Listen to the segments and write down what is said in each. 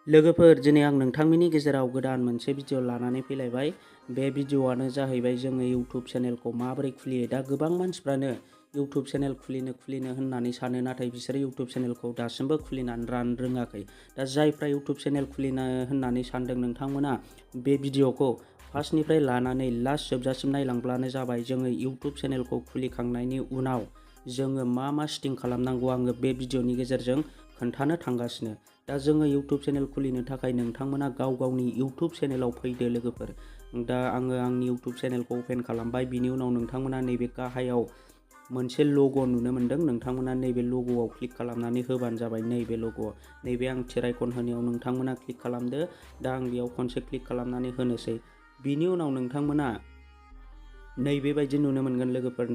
लोगोफोर दिनै आं नोंथांमोननि गेजेराव गोदान मोनसे भिडिअ लानानै फैलायबाय। बे भिडिअआनो जाहैबाय जोङो YouTube चेनेलखौ माबोरै खुलियो। दा गोबां मानसिफ्रानो YouTube चेनेल खुलिनो होननानै सानो, नाथाय बिसोरो YouTube चेनेलखौ दासिमबो खुलिनानै लानो रोङाखै। दा जायफ्रा YouTube चेनेल खुलिनो होननानै सानदों नोंथांमोना बे भिडिअखौ फार्स्टनिफ्राय लानानै लास्ट जोबजासिम नायलांब्लानो जाबाय। जोङो YouTube चेनेलखौ खुलिखांनायनि उनाव जोङो मा सेटिं खालामनांगौ आङो बे भिडिअनि गेजेरजों खोन्थानो थांगासिनो। दा जोङो YouTube चेनेल खुलिनो थाखाय नोंथांमोना गावनि YouTube चेनेलाव फैदो लोगोफोर। दा आङो आंनि YouTube चेनेलखौ अपेन खालामबाय। बिनि उनाव नोंथांमोना नैबे गाहायाव मोनसे लग' नुनो मोनदों। नोंथांमोना नैबे लग'आव क्लिक खालामनानै होबानो जाबाय। नैबे लग'आव, नैबे आं थिर आइकन होनायाव नोंथांमोना क्लिक खालामदो। दा आं बेयाव खनसे क्लिक खालामनानै होनोसै। बिनि उनाव नोंथांमोना नैबेबायदि नुनो मोनगोन लोगोफोर।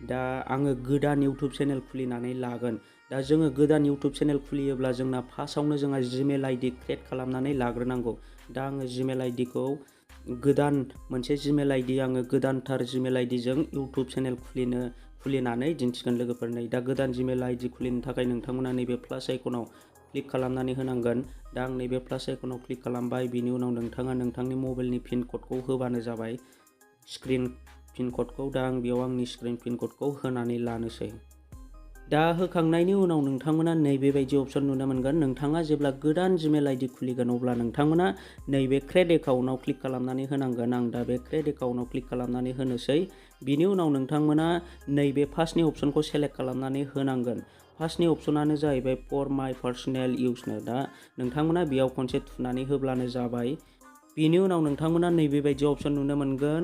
दा आङो गोदान YouTube चेनेल खुलिनानै लागोन। दा जोङो गोदान YouTube चेनेल खुलियोब्ला जोंना फार्स्टआवनो जोंहा Gmail ID क्रिएट खालामनानै लाग्रोनांगौ। दा आङो Gmail IDखौ गोदान मोनसे Gmail ID आङो गोदानथार Gmail IDजों YouTube चेनेल खुलिनानै दिन्थिगोन लोगोफोर। दा गोदान Gmail ID खुलिनो थाखाय नोंथांमोना नैबे प्लास आइकनाव क्लिक खालामनानै होनांगोन। दा आं नैबे प्लास आइकनाव क्लिक खालामबाय। बिनि उनाव नोंथाङा नोंथांनि मबाइलनि पिन क'डखौ होबानो जाबाय, स्क्रिन पिन क'डखौ। दा आं बेयाव आंनि स्क्रिन पिन क'डखौ होनानै लानोसै। दा होखांनायनि उनाव नोंथांमोना नैबेबायदि अपसन नुनो मोनगोन। नोंथाङा जेब्ला गोदान Gmail ID खुलिगोन अब्ला नोंथांमोना नैबे क्रिएट एकाउन्टआव क्लिक खालामनानै होनांगोन। आं दा बे क्रिएट एकाउन्टआव क्लिक खालामनानै होनोसै। बिनि उनाव नोंथांमोना नैबे फार्स्टनि अपसनखौ सेलेक्ट खालामनानै होनांगोन। फार्स्टनि अपसनानो जाहैबाय फर माइ पार्सनेल इउसनो। दा नोंथांमोना बेयाव खनसे थुनानै होब्लानो जाबाय। बिनि उनाव नोंथांमोना नैबेबायदि अपसन नुनो मोनगोन,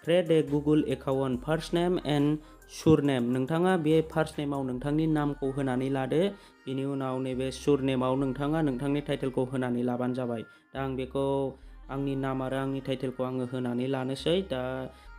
create a Google account, first name and surname. नोंथाङा बे फार्स्ट नेमाव नोंथांनि नामखौ होनानै लादो। बिनि उनाव नैबे सुरनेमाव नोंथाङा नोंथांनि टाइटेलखौ होनानै लाबानो जाबाय। दा आं बेखौ आंनि नाम आरो आंनि टाइटेलखौ आङो होनानै लानोसै। दा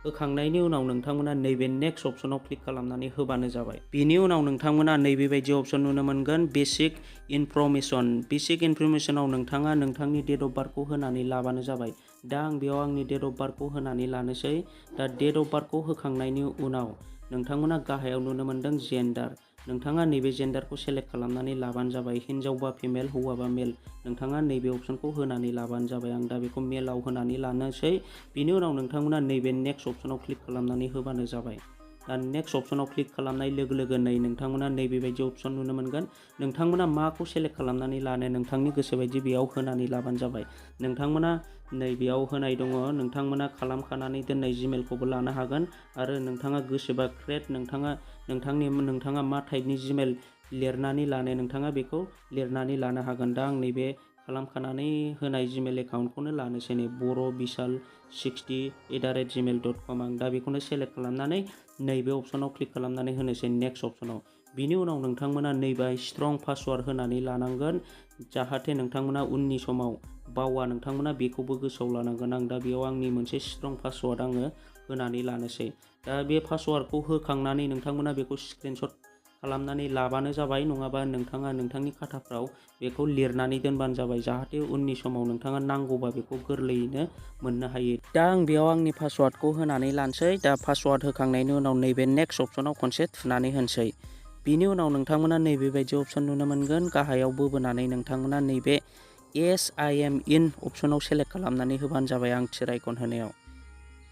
होखांनायनि उनाव नोंथांमोना नैबे नेक्स्ट अपसनाव क्लिक खालामनानै होबानो जाबाय। बिनि उनाव नोंथांमोना नैबेबायदि अपसन नुनो मोनगोन, बेसिक इनफरमेसन। बेसिक इनफरमेसनाव नोंथाङा नोंथांनि डेट अफ बार्थखौ होनानै लाबानो जाबाय। दा आं बेयाव आंनि डेट अफ बार्थखौ होनानै लानोसै। दा डेट अफ बार्थखौ होखांनायनि उनाव नोंथांमोना गाहायाव नुनो मोनदों जेन्डार। नोंथाङा नैबे जेन्डारखौ सेलेक्ट खालामनानै लाबानो जाबाय। हिनजावबा फिमेल, हौवाबा मेल। नोंथाङा नैबे अपसनखौ होनानै लाबानो जाबाय। आं दा बेखौ मेलाव होनानै लानोसै। बिनि उनाव नोंथांमोना नैबे नेक्स्ट अपसनाव क्लिक खालामनानै होबानो जाबाय। दा नेक्स्ट अपसनाव क्लिक खालामनाय लोगो लोगोनो नोंथांमोना नैबेबायदि अपसन नुनो मोनगोन। नोंथांमोना माखौ सेलेक्ट खालामनानै लानो, नोंथांनि गोसोबायदि बेयाव होनानै लाबानो जाबाय। नोंथांमोना नैबेयाव होनाय दङ, नोंथांमोना खालामखानानै दोननाय जिमेलखौबो लानो हागोन। आरो नोंथाङा गोसोबा क्रिएट, नोंथाङा मा टाइपनि जिमेल लिरनानै लानो, नोंथाङा बेखौ लिरनानै लानो हागोन। दा आं नैबे खालामखानानै होनाय जिमेल एकाउन्टखौनो लानोसै, borobisal60@gmail.com। आं दा बेखौनो सेलेक्ट खालामनानै नैबे अपसनाव क्लिक खालामनानै होनोसै नेक्स्ट अपसनाव। बिनि उनाव नोंथांमोना नैबे स्ट्रं पासवार्ड होनानै लानांगोन, जाहाथे नोंथांमोना उननि समाव बावा। नोंथांमोना बेखौबो गोसोआव लानांगोन। आं दा बेयाव आंनि मोनसे स्ट्रं पासवार्ड आङो होनानै लानोसै। दा बे पासवार्डखौ होखांनानै नोंथांमोना बेखौ स्क्रिनशट खालामनानै लाबानो जाबाय, नङाबा नोंथाङा नोंथांनि खाताफ्राव बेखौ लिरनानै दोनबानो जाबाय, जाहाथे उननि समाव नोंथाङा नांगौबा बेखौ गोरलैयैनो मोननो हायो। दा आं बेयाव आंनि पासवार्डखौ होनानै लानोसै। दा पासवार्ड होखांनायनि उनाव नैबे नेक्स्ट अपसनाव खनसे थुनानै होनोसै। बिनि उनाव नोंथांमोना नैबेबायदि अपसन नुनो मोनगोन। गाहायाव बोबोनानै नोंथांमोना नैबे येस आइ एम इन अपसनाव सेलेक्ट खालामनानै होबानो जाबाय, आं थिर आइकन होनायाव।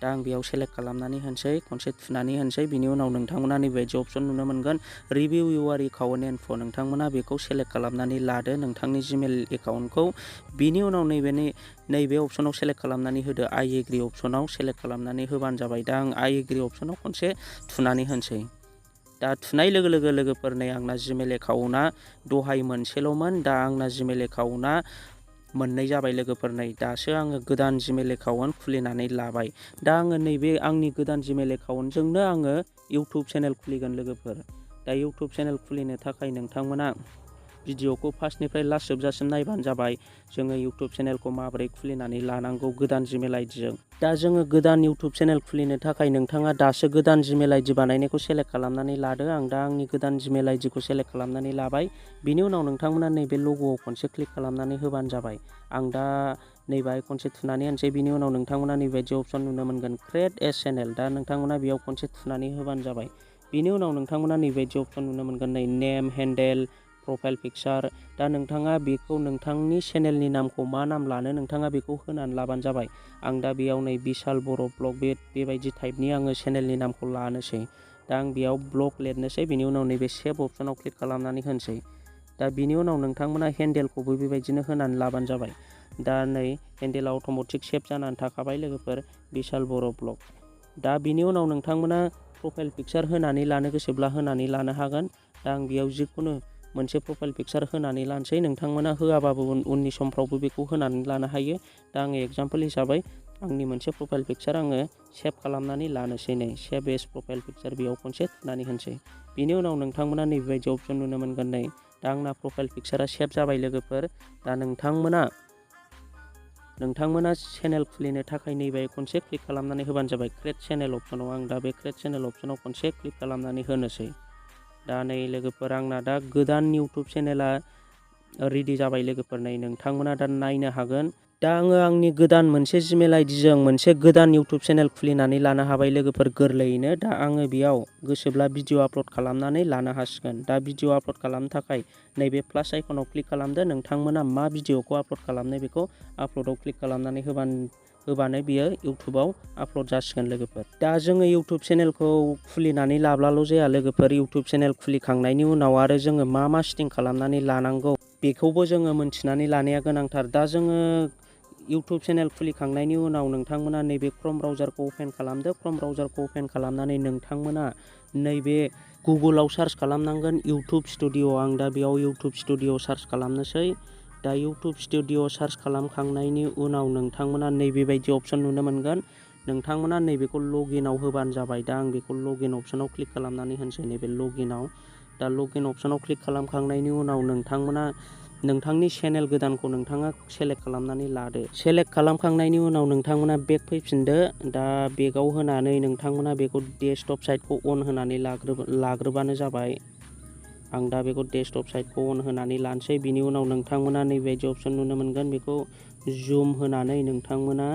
दा आं बेयाव सेलेक्ट खालामनानै होनोसै, खनसे थुनानै होनोसै। बिनि उनाव नोंथांमोना नैबेबायदि अपसन नुनो मोनगोन, रिभिउ इउआर एकाउन्ट इनफ'। नोंथांमोना बेखौ सेलेक्ट खालामनानै लादो, नोंथांनि जिमेल एकाउन्टखौ। बिनि उनाव नैबे अपसनाव सेलेक्ट खालामनानै होदो, आइ एग्रि अपसनाव सेलेक्ट खालामनानै होबानो जाबाय। दा आं आइ एग्रि अपसनाव खनसे थुनानै होनोसै। दा थुनाय लोगो लोगो लोगोफोर आंना जिमेल एकाउन्टआ दहाय मोनसेल'मोन, दा आंना जिमेल एकाउन्टआ मोननै जाबाय लोगोफोर। दासो आङो गोदान जिमेल एकाउन्ट खुलिनानै लाबाय। दा आङो नैबे आंनि गोदान जिमेल एकाउन्टजोंनो आङो YouTube चेनेल खुलिगोन लोगोफोर। दा YouTube चेनेल खुलिनो थाखाय नोंथांमोना भिडिअखौ फार्स्टनिफ्राय लास्ट जोबजासिम नायबानो जाबाय। जोङो YouTube चेनेलखौ माबोरै खुलिनानै लानांगौ गोदान जिमेल आइडिजों। दा जोङो गोदान YouTube चेनेल खुलिनो थाखाय नोंथाङा दासो गोदान जिमेल आइडि बानायनायखौ सेलेक्ट खालामनानै लादो। आं दा आंनि गोदान जिमेल आइडिखौ सेलेक्ट खालामनानै लाबाय। बिनि उनाव नोंथांमोना नैबे लग'आव खनसे क्लिक खालामनानै होबानो जाबाय। आं दा नैबेहाय खनसे थुनानै होनोसै। बिनि उनाव नोंथांमोना नैबायदि अपसन नुनो मोनगोन, क्रिएट ए चेनेल। दा नोंथांमोना बेयाव खनसे थुनानै होबानो जाबाय। बिनि उनाव नोंथांमोना नैबायदि अपसन नुनो मोनगोन, नेम, हेन्डेल, प्रफाइल पिकचार। दा नोंथाङा बेखौ नोंथांनि चेनेलनि नामखौ मा नाम लानो नोंथाङा बेखौ होनानै लाबानो जाबाय। आं दा बेयाव नै बिशाल बर' ब्लग बेबायदि टाइपनि आङो चेनेलनि नामखौ लानोसै। दा आं बेयाव ब्लग लिरनोसै, बिनि उनाव नैबे सेभ अप्सनाव क्लिक खालामनानै होनोसै। दा बिनि उनाव नोंथांमोना हेन्डेलखौबो बेबायदिनो होनानै लाबानो जाबाय। दा नै हेन्डेला अट'मेटिक सेभ जानानै थाखाबाय लोगोफोर, बिशाल बर' ब्लग। दा बिनि उनाव नोंथांमोना प्रफाइल पिकचार होनानै लानो गोसोब्ला होनानै लानो हागोन। दा आं बेयाव जिखुनु मोनसे प्रफाइल पिकचार होनानै लानोसै। नोंथांमोना होआबाबो उननि समफ्रावबो बेखौ होनानै लानो हायो। दा आङो एगजामपोल हिसाबै आंनि मोनसे प्रफाइल पिकचार आङो सेभ खालामनानै लानोसै। नै सेभ एस प्रफाइल पिकचार बेयाव खनसे थुनानै होनोसै। बिनि उनाव नोंथांमोना नैबेबायदि अप्सन नुनो मोनगोन। नै दा आंना प्रफाइल पिकचारा सेभ जाबाय लोगोफोर। दा नोंथांमोना चेनेल खुलिनो थाखाय नैबे खनसे क्लिक खालामनानै होबानो जाबाय क्रिएट चेनेल अप्सनाव। आं दा बे क्रिएट चेनेल अप्सनाव खनसे क्लिक खालामनानै होनोसै। दा नै लोगोफोर आंना दा गोदान इउटुब चेनेला रेडि जाबाय लोगोफोर। नै नोंथांमोना दा नायनो हागोन। दा आङो आंनि गोदान मोनसे जिमेल आइडिजों मोनसे गोदान इउटुब चेनेल खुलिनानै लानो हाबाय लोगोफोर गोरलैयैनो। दा आङो बेयाव गोसोब्ला भिडिअ आपल'ड खालामनानै लानो हासिगोन। दा भिडिअ आपल'ड खालामनो थाखाय नैबे प्लास आइकनाव क्लिक खालामदो। नोंथांमोना मा भिडिअखौ आपल'ड खालामनो बेखौ आपल'डआव क्लिक खालामनानै होबानो बियो इउटुबाव आपल'ड जासिगोन लोगोफोर। दा जोङो इउटुब चेनेलखौ खुलिनानै लाब्लाल' जाया लोगोफोर। इउटुब चेनेल खुलिखांनायनि उनाव आरो जोङो मा सेटिं खालामनानै लानांगौ बेखौबो जोङो मोनथिनानै लानाया गोनांथार। दा जोङो इउटुब चेनेल खुलिखांनायनि उनाव नोंथांमोना नैबे क्रोम ब्राउजारखौ अपेन खालामदो। क्रोम ब्राउजारखौ अपेन खालामनानै नोंथांमोना नैबे गुगोलाव सार्च खालामनांगोन इउटुब स्टुडिअ'। आं दा बेयाव इउटुब स्टुडिअ' सार्च खालामनोसै। दा इउटुब स्टुडिअ' सार्च खालामखांनायनि उनाव नोंथांमोना नैबेबायदि अप्सन नुनो मोनगोन। नोंथांमोना नैबेखौ लगइनआव होबानो जाबाय। दा आं बेखौ लगइन अप्सनाव क्लिक खालामनानै होनोसै। नैबे लगइनआव। दा लगइन अप्सनाव क्लिक खालामखांनायनि उनाव नोंथांमोना नोंथांनि चेनेल गोदानखौ नोंथाङा सेलेक्ट खालामनानै लादो। सेलेक्ट खालामखांनायनि उनाव नोंथांमोना बेक फैफिनदो। दा बेकआव होनानै नोंथांमोना बेखौ डेस्कटप साइटखौ अन होनानै लाग्रोबानो जाबाय। आं दा बेखौ डेस्कटप साइटखौ अन होनानै लानोसै। बिनि उनाव नोंथांमोना नैबायदि अप्सन नुनो मोनगोन। बेखौ जुम होनानै नोंथांमोना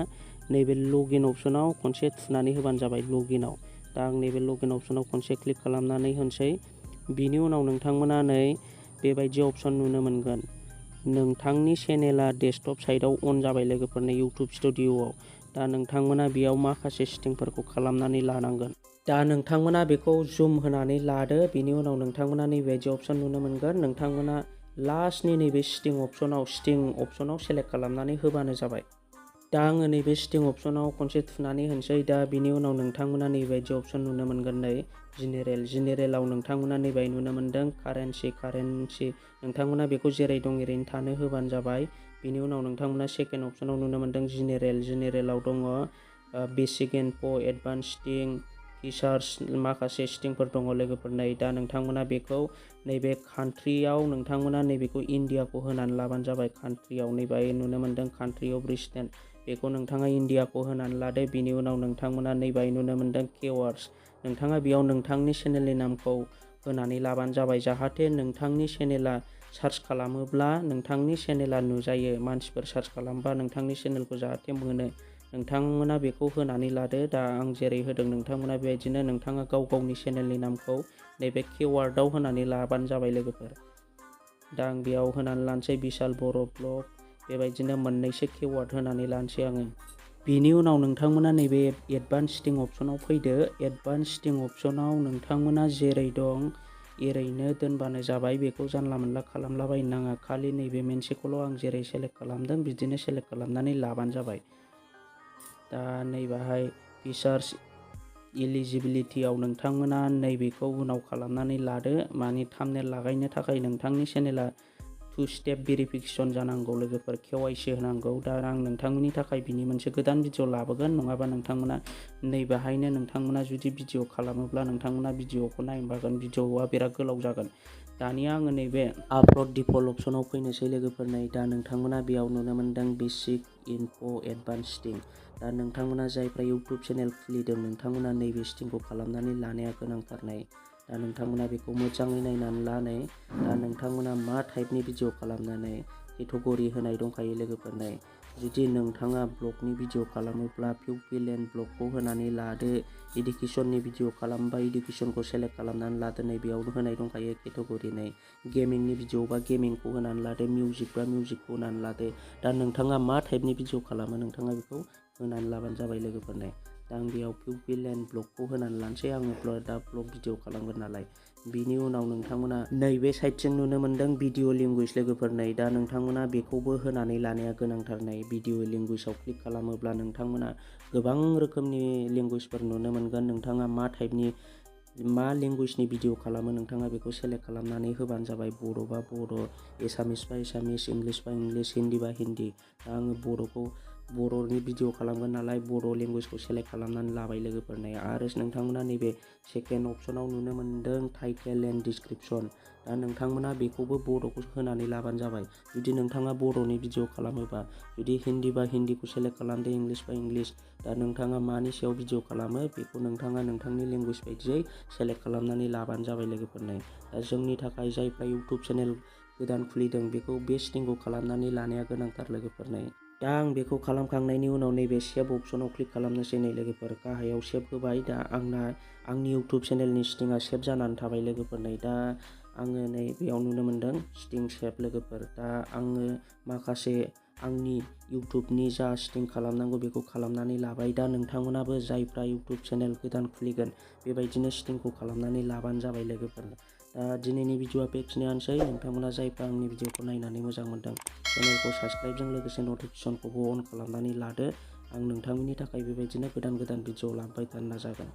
नैबे लगइन अप्सनाव खनसे थुनानै होबानो जाबाय लगइनआव। दा आं नैबे लगइन अप्सनाव खनसे क्लिक खालामनानै होनोसै। बिनि उनाव नोंथांमोना नै बेबायदि अप्सन नुनो मोनगोन। नोंथांनि चेनेला डेस्कटप साइटआव अन जाबाय लोगोफोरनो इउटुब स्टुडिअ'आव। दा नोंथांमोना बेयाव माखासे सेटिंफोरखौ खालामनानै लानांगोन। दा नोंथांमोना बेखौ जुम होनानै लादो। बिनि उनाव नोंथांमोना नैबायदि अप्सन नुनो मोनगोन। नोंथांमोना लास्टनि नैबे सेटिं अप्सनाव सेलेक्ट खालामनानै होबानो जाबाय। दा आङो नैबे सेटिं अप्सनाव खनसे थुनानै होनोसै। दा बिनि उनाव नोंथांमोना नैबायदि अप्सन नुनो मोनगोन। नै जेनेरेलाव नोंथांमोना नैबाय नुनो मोनदों कारेन्सि नोंथांमोना बेखौ जेरै दं एरैनो थानो होबानो जाबाय। बिनि उनाव नोंथांमोना सेकेन्ड अप्सनाव नुनो मोनदों जेनेरेलाव दङ basic enough' advance setting features माखासे सेटिंफोर दङ लोगोफोर। नै दा नोंथांमोना बेखौ नैबे कान्ट्रियाव नोंथांमोना नैबेखौ इन्डियाखौ होनानै लाबानो जाबाय। कान्ट्रियाव नैबाय नुनो मोनदों कान्ट्रि अफ रेसिडेन्ट बेखौ नोंथाङा इन्डियाखौ होनानै लादो। बिनि उनाव नोंथांमोना नैबाय नुनो मोनदों किवर्ड्स नोंथाङा बेयाव नोंथांनि चेनेलनि नामखौ होनानै लाबानो जाबाय। जाहाथे नोंथांनि चेनेला सार्च खालामोब्ला नोंथांनि चेनेला नुजायो। मानसिफोर सार्च खालामबा नोंथांनि चेनेलखौ जाहाथे मोनो। नोंथांमोना बेखौ होनानै लादो। दा आं जेरै होदों नोंथांमोना बेबायदिनो नोंथाङा गावनि चेनेलनि नामखौ नैबे किवार्डआव होनानै लाबानो जाबाय लोगोफोर। दा आं बेयाव होनानै लानोसै बिशाल बर' ब्लग बेबायदिनो मोननैसो किवार्ड होनानै लानोसै आङो। बिनि उनाव नोंथांमोना नैबे एडभान्स सेटिं अप्सनाव फैदो। एडभान्स सेटिं अप्सनाव नोंथांमोना जेरै दं एरैनो दोनबानो जाबाय। बेखौ जानला मोनला खालामलाबायनो नाङा। खालि नैबे मोनसेखौल' आं जेरै सेलेक्ट खालामदों बिदिनो सेलेक्ट खालामनानै लाबानो जाबाय। दा नैबाहाय फिचार्स इलिजिबिलिटियाव नोंथांमोना नैबेखौ उनाव खालामनानै लादो। माने थाम्बनेल लागायनो थाखाय नोंथांनि चेनेला 2 स्टेप भेरिफिकेसन जानांगौ लोगोफोर केवाइसि होनांगौ। दा आं नोंथांमोननि थाखाय बिनि मोनसे गोदान भिडिअ लाबोगोन। नङाबा नोंथांमोना नैबाहायनो नोंथांमोना जुदि भिडिअ खालामोब्ला नोंथांमोना भिडिअखौ नायनो बागोन। भिडिअआ बिराद गोलाव जागोन। दानिया आङो नैबे आपल'ड डिफल्ट अप्सनाव फैनोसै लोगोफोर। नै दा नोंथांमोना बेयाव नुनो मोनदों बेसिक इनफ' एडभान्स सेटिं। दा नोंथांमोना जायफ्रा इउटुब चेनेल खुलिदों नोंथांमोना नैबे सेटिंखौ खालामनानै लानाया गोनांथार। नै दा नोंथांमोना बेखौ मोजाङै नायनानै ला। नै दा नोंथांमोना मा टाइपनि भिडिअ खालामनानै केटेगरि होनाय दंखायो लोगोफोर। नै जुदि नोंथाङा ब्लगनि भिडिअ खालामोब्ला पिउपिल एन्ड ब्लगखौ होनानै लादो। इडुकेसननि भिडिअ खालामबा इडुकेसनखौ सेलेक्ट खालामनानै लादो। नै बेयावनो होनाय दंखायो केटेगरि नै। गेमिंनि भिडिअ बा गेमिंखौ होनानै लादो। मिउजिक बा मिउजिकखौ होनानै लादो। दा नोंथाङा मा टाइपनि भिडिअ खालामो नोंथाङा बेखौ होनानै लाबानो जाबाय लोगोफोरनो। दा आं बेयाव पिउपिल एन्ड ब्लगखौ होनानै लानोसै। आङो दा ब्लग भिडिअ खालामगोन नालाय। बिनि उनाव नोंथांमोना नैबे साइडजों नुनो मोनदों भिडिअ लेंगुवेज लोगोफोर नै। दा नोंथांमोना बेखौबो होनानै लानाया गोनांथार नै। भिडिअ लेंगुवेजाव क्लिक खालामोब्ला नोंथांमोना गोबां रोखोमनि लेंगुवेजफोर नुनो मोनगोन। नोंथाङा मा टाइपनि मा लेंगुवेजनि भिडिअ खालामो नोंथाङा बेखौ सेलेक्ट खालामनानै होबानो जाबाय। बर' बा बर', एसामिस बा एसामिस, इंलिस बा इंलिस, हिन्दी बा हिन्दी। दा आङो बर'नि भिडिअ खालामगोन नालाय बर' लेंगुवेजखौ सेलेक्ट खालामनानै लाबाय लोगोफोरनो। आरो नोंथांमोना नैबे सेकेन्ड अपसनाव नुनो मोनदों टाइटेल एन्ड डिसक्रिपसन। दा नोंथांमोना बेखौबो बर'खौ होनानै लाबानो जाबाय। जुदि नोंथाङा बर'नि भिडिअ खालामोबा जुदि हिन्दी बा हिन्दीखौ सेलेक्ट खालामदो, इंलिस बा इंलिस। दा नोंथाङा मानि सायाव भिडिअ खालामो बेखौ नोंथाङा नोंथांनि लेंगुवेज बायदियै सेलेक्ट खालामनानै लाबानो जाबाय लोगोफोरनो। दा जोंनि थाखाय जायफ्रा इउटुब चेनेल गोदान खुलिदों बेखौ बे सेटिंखौ खालामनानै लानाया गोनांथार लोगोफोरनो। दा आं बेखौ खालामखांनायनि उनाव नैबे सेभ अपसनाव क्लिक खालामनोसै नै लोगोफोर। गाहायाव सेभ होबाय। दा आंनि इउटुब चेनेलनि सेटिंआ सेभ जानानै थाबाय लोगोफोरनो। दा आङो नै बेयाव नुनो मोनदों सेटिं सेभ लोगोफोर। दा आङो माखासे आंनि इउटुबनि जा सेटिं खालामनांगौ बेखौ खालामनानै लाबाय। दा नोंथांमोनाबो जायफ्रा इउटुब चेनेल गोदान खुलिगोन बेबायदिनो सेटिंखौ खालामनानै लाबानो जाबाय लोगोफोर। दा दिनैनि भिडिअआ बेखिनियानोसै। नोंथांमोना जायफ्रा आंनि भिडिअखौ नायनानै मोजां मोनदों चेनेलखौ साबस्क्राइबजों लोगोसे नटिफिकेसनखौबो अन खालामनानै लादो। आं नोंथांमोननि थाखाय बेबायदिनो गोदान भिडिअ लाबोबाय थानो नाजागोन।